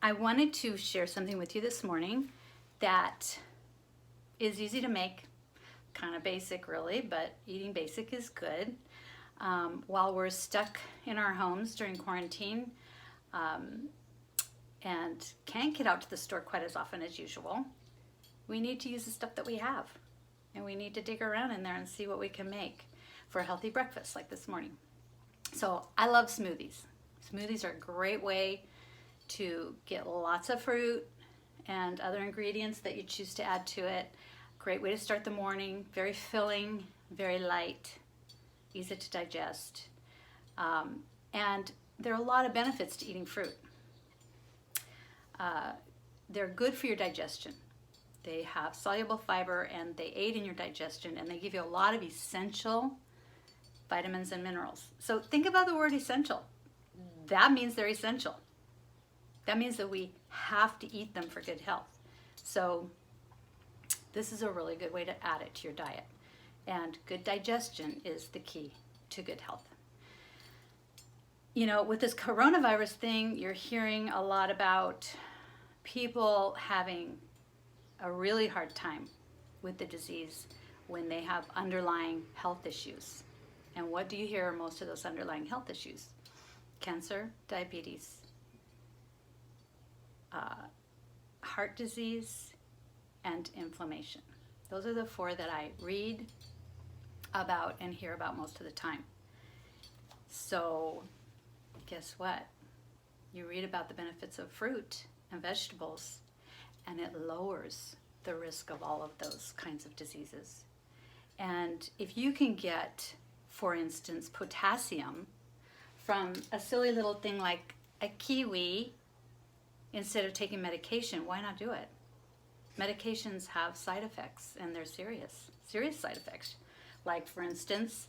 I wanted to share something with you this morning that is easy to make, kind of basic really, but eating basic is good. While we're stuck in our homes during quarantine and can't get out to the store quite as often as usual, we need to use the stuff that we have. And we need to dig around in there and see what we can make for a healthy breakfast like this morning. So I love smoothies. Smoothies are a great way to get lots of fruit and other ingredients that you choose to add to it. Great way to start the morning, very filling, very light, easy to digest. And there are a lot of benefits to eating fruit. They're good for your digestion. They have soluble fiber and they aid in your digestion, and they give you a lot of essential vitamins and minerals. So think about the word essential. That means they're essential. That means that we have to eat them for good health. So this is a really good way to add it to your diet. And good digestion is the key to good health. You know, with this coronavirus thing, you're hearing a lot about people having a really hard time with the disease when they have underlying health issues. And what do you hear are most of those underlying health issues? Cancer, diabetes, heart disease, and inflammation. Those are the four that I read about and hear about most of the time. So guess what? You read about the benefits of fruit and vegetables, and it lowers the risk of all of those kinds of diseases. And if you can get, for instance, potassium from a silly little thing like a kiwi instead of taking medication, why not do it? Medications have side effects, and they're serious side effects. Like, for instance,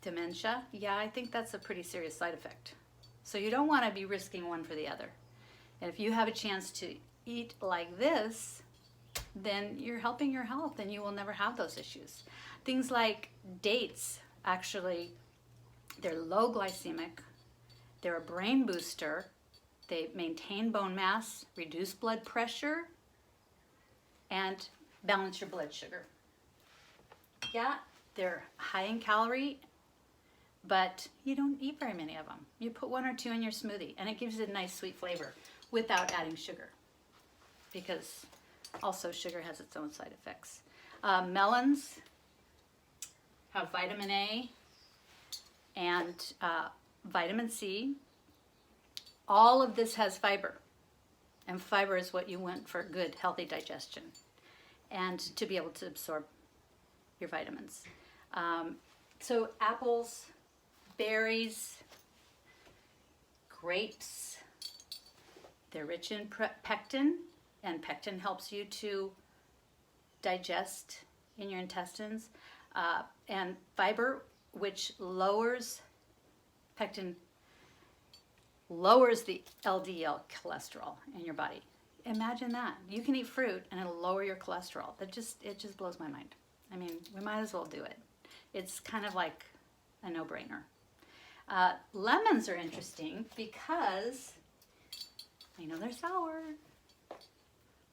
dementia. Yeah, I think that's a pretty serious side effect. So you don't want to be risking one for the other. And if you have a chance to eat like this, then you're helping your health and you will never have those issues. Things like dates, actually, they're low glycemic, they're a brain booster, they maintain bone mass, reduce blood pressure, and balance your blood sugar. Yeah, they're high in calorie, but you don't eat very many of them. You put one or two in your smoothie, and it gives it a nice sweet flavor without adding sugar, because also sugar has its own side effects. Melons have vitamin A and vitamin C. All of this has fiber, and fiber is what you want for good, healthy digestion and to be able to absorb your vitamins. So apples, berries, grapes, they're rich in pectin, and pectin helps you to digest in your intestines. And fiber, which lowers, pectin lowers the LDL cholesterol in your body. Imagine that. You can eat fruit and it'll lower your cholesterol. It just blows my mind. I mean, we might as well do it. It's kind of like a no-brainer. Lemons are interesting because I know they're sour.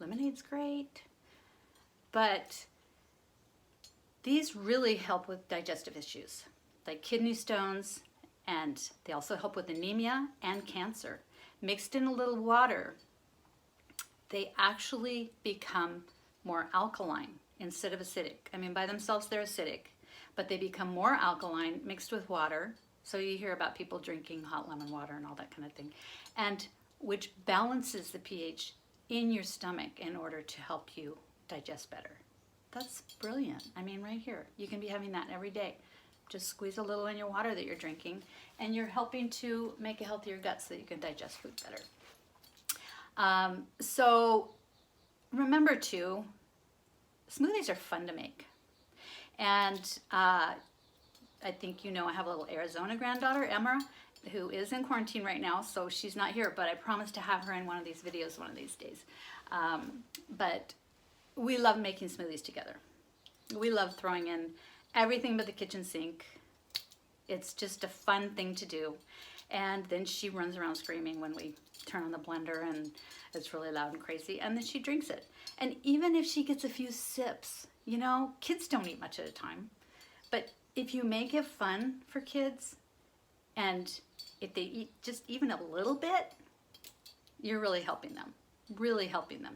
Lemonade's great. But these really help with digestive issues like kidney stones, and they also help with anemia and cancer. Mixed in a little water, they actually become more alkaline instead of acidic. I mean, by themselves they're acidic, but they become more alkaline mixed with water. So you hear about people drinking hot lemon water and all that kind of thing, and which balances the pH in your stomach in order to help you digest better. That's brilliant. I mean, right here, you can be having that every day. Just squeeze a little in your water that you're drinking, and you're helping to make a healthier gut so that you can digest food better. So remember too, smoothies are fun to make. And I think you know I have a little Arizona granddaughter, Emma, who is in quarantine right now, so she's not here, but I promise to have her in one of these videos one of these days. But we love making smoothies together. We love throwing in everything but the kitchen sink. It's just a fun thing to do. And then she runs around screaming when we turn on the blender and it's really loud and crazy. And then she drinks it. And even if she gets a few sips, you know, kids don't eat much at a time. But if you make it fun for kids, and if they eat just even a little bit, you're really helping them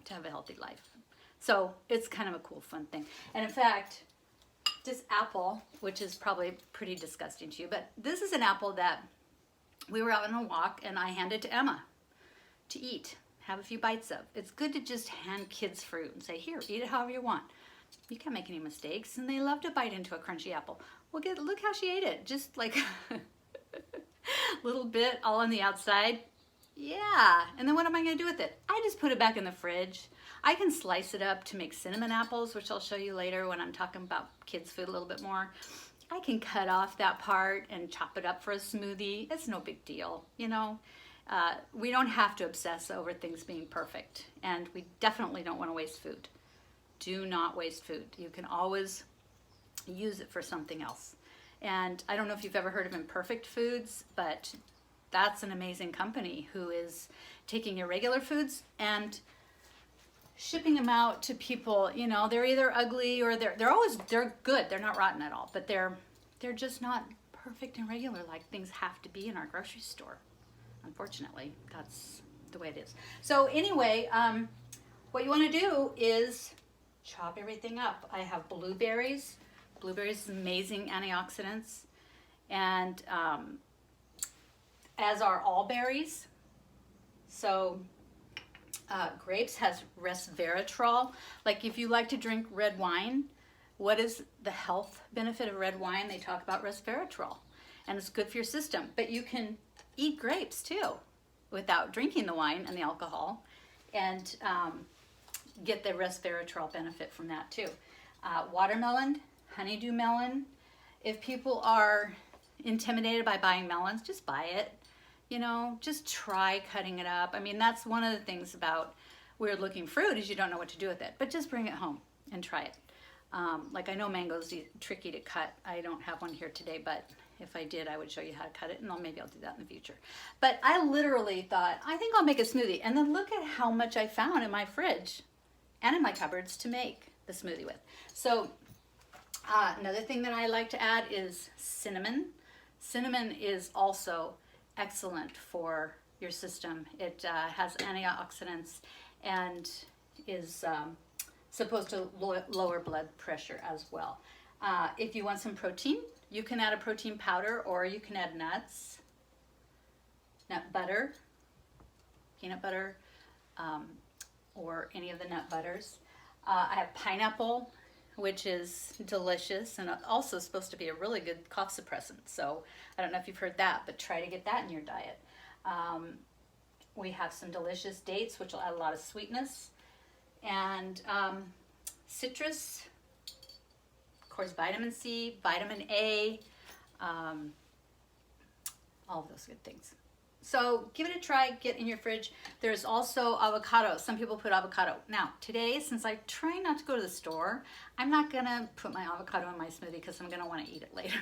to have a healthy life. So it's kind of a cool, fun thing. And in fact, this apple, which is probably pretty disgusting to you, but this is an apple that we were out on a walk and I handed to Emma to eat, have a few bites of. It's good to just hand kids fruit and say, here, eat it however you want. You can't make any mistakes, and they love to bite into a crunchy apple. Well, look how she ate it, just like a little bit all on the outside. Yeah, and then what am I gonna do with it? I just put it back in the fridge. I can slice it up to make cinnamon apples, which I'll show you later when I'm talking about kids' food a little bit more. I can cut off that part and chop it up for a smoothie. It's no big deal, you know. We don't have to obsess over things being perfect, and we definitely don't want to waste food. Do not waste food. You can always use it for something else. And I don't know if you've ever heard of Imperfect Foods, but that's an amazing company who is taking irregular foods and shipping them out to people. You know, they're either ugly or they're good. They're not rotten at all, but they're just not perfect and regular like things have to be in our grocery store. Unfortunately, that's the way it is. So anyway, what you want to do is chop everything up. I have blueberries. Blueberries, amazing antioxidants, and as are all berries. So grapes has resveratrol. Like if you like to drink red wine, what is the health benefit of red wine? They talk about resveratrol, and it's good for your system. But you can eat grapes too without drinking the wine and the alcohol, and get the resveratrol benefit from that too. Watermelon, honeydew melon. If people are intimidated by buying melons, just buy it. You know, just try cutting it up. I mean, that's one of the things about weird looking fruit is you don't know what to do with it, but just bring it home and try it. Like I know mango's tricky to cut. I don't have one here today, but if I did, I would show you how to cut it, and maybe I'll do that in the future. But I literally thought, I think I'll make a smoothie, and then look at how much I found in my fridge and in my cupboards to make the smoothie with. So another thing that I like to add is cinnamon. Cinnamon is also excellent for your system. It has antioxidants and is supposed to lower blood pressure as well. If you want some protein, you can add a protein powder, or you can add nuts, nut butter, peanut butter, or any of the nut butters. I have pineapple, which is delicious and also supposed to be a really good cough suppressant. So I don't know if you've heard that, but try to get that in your diet. We have some delicious dates, which will add a lot of sweetness. And citrus, of course, vitamin C, vitamin A, all of those good things. So give it a try, get in your fridge. There's also avocado. Some people put avocado. Now, today, since I try not to go to the store, I'm not gonna put my avocado in my smoothie because I'm gonna wanna eat it later.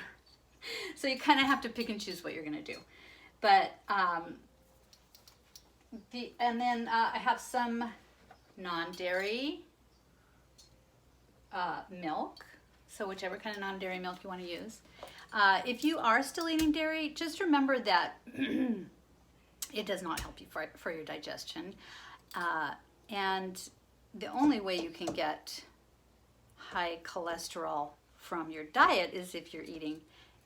So you kind of have to pick and choose what you're gonna do. But, and then I have some non-dairy milk. So whichever kind of non-dairy milk you wanna use. If you are still eating dairy, just remember that it does not help you for your digestion. And the only way you can get high cholesterol from your diet is if you're eating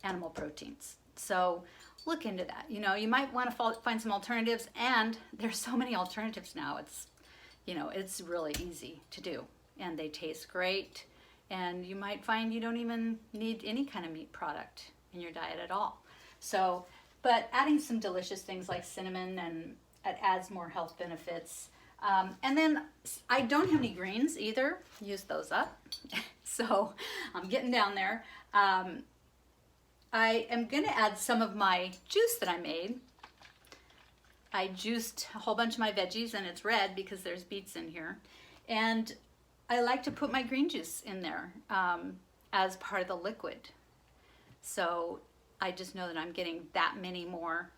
animal proteins. So look into that. You know, you might want to find some alternatives, and there's so many alternatives now. It's, you know, it's really easy to do, and they taste great. And you might find you don't even need any kind of meat product in your diet at all. So, but adding some delicious things like cinnamon, and it adds more health benefits. And then I don't have any greens either. Use those up. So I'm getting down there. I am going to add some of my juice that I made. I juiced a whole bunch of my veggies, and it's red because there's beets in here. And I like to put my green juice in there as part of the liquid. So I just know that I'm getting that many more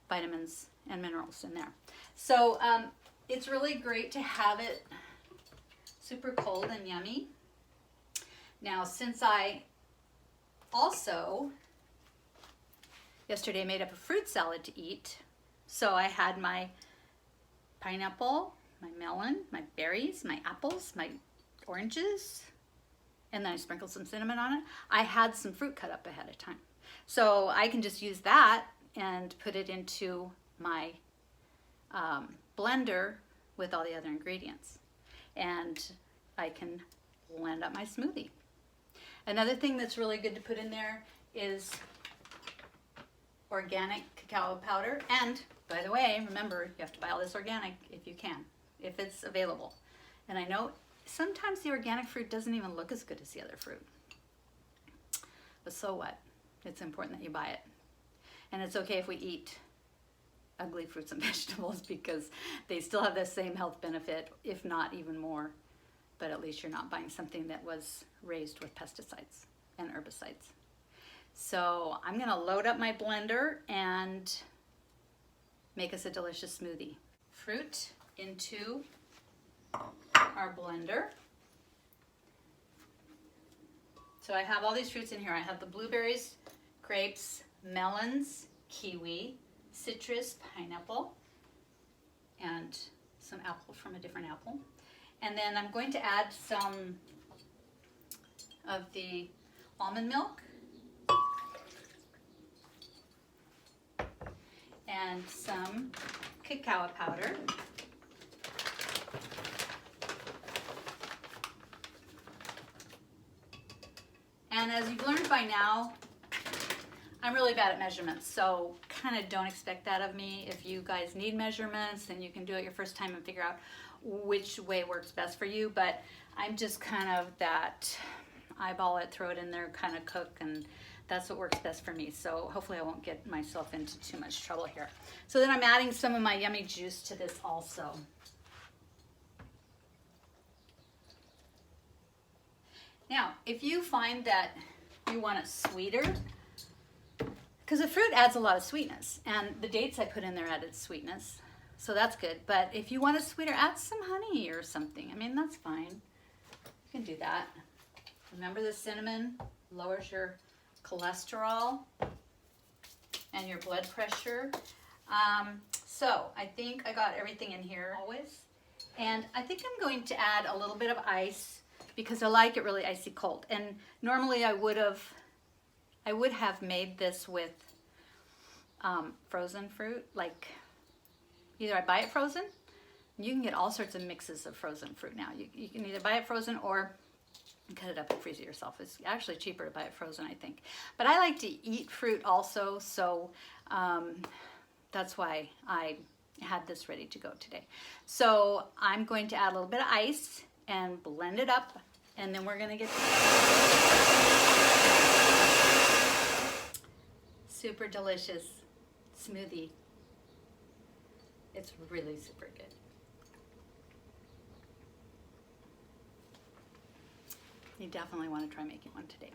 vitamins and minerals in there. So it's really great to have it super cold and yummy. Now, since I also yesterday made up a fruit salad to eat, so I had my pineapple, my melon, my berries, my apples, my oranges, and then I sprinkled some cinnamon on it. I had some fruit cut up ahead of time. So I can just use that and put it into my blender with all the other ingredients. And I can blend up my smoothie. Another thing that's really good to put in there is organic cacao powder. And by the way, remember, you have to buy all this organic if you can, if it's available. And I know sometimes the organic fruit doesn't even look as good as the other fruit. But so what? It's important that you buy it. And it's okay if we eat ugly fruits and vegetables because they still have the same health benefit, if not even more. But at least you're not buying something that was raised with pesticides and herbicides. So I'm going to load up my blender and make us a delicious smoothie. Fruit into our blender. So I have all these fruits in here. I have the blueberries, grapes, melons, kiwi, citrus, pineapple, and some apple from a different apple. And then I'm going to add some of the almond milk and some cacao powder. And as you've learned by now, I'm really bad at measurements, so kind of don't expect that of me. If you guys need measurements, then you can do it your first time and figure out which way works best for you. But I'm just kind of that eyeball it, throw it in there, kind of cook, and that's what works best for me. So hopefully I won't get myself into too much trouble here. So then I'm adding some of my yummy juice to this also. Now, if you find that you want it sweeter, because the fruit adds a lot of sweetness, and the dates I put in there added sweetness, so that's good. But if you want it sweeter, add some honey or something. I mean, that's fine. You can do that. Remember, the cinnamon lowers your cholesterol and your blood pressure. So I think I got everything in here always. And I think I'm going to add a little bit of ice because I like it really icy cold. And normally I would have made this with frozen fruit. Like either I buy it frozen, you can get all sorts of mixes of frozen fruit now. You can either buy it frozen or cut it up and freeze it yourself. It's actually cheaper to buy it frozen, I think. But I like to eat fruit also, so that's why I had this ready to go today. So I'm going to add a little bit of ice and blend it up, and then we're gonna get super delicious smoothie. It's really super good. You definitely want to try making one today.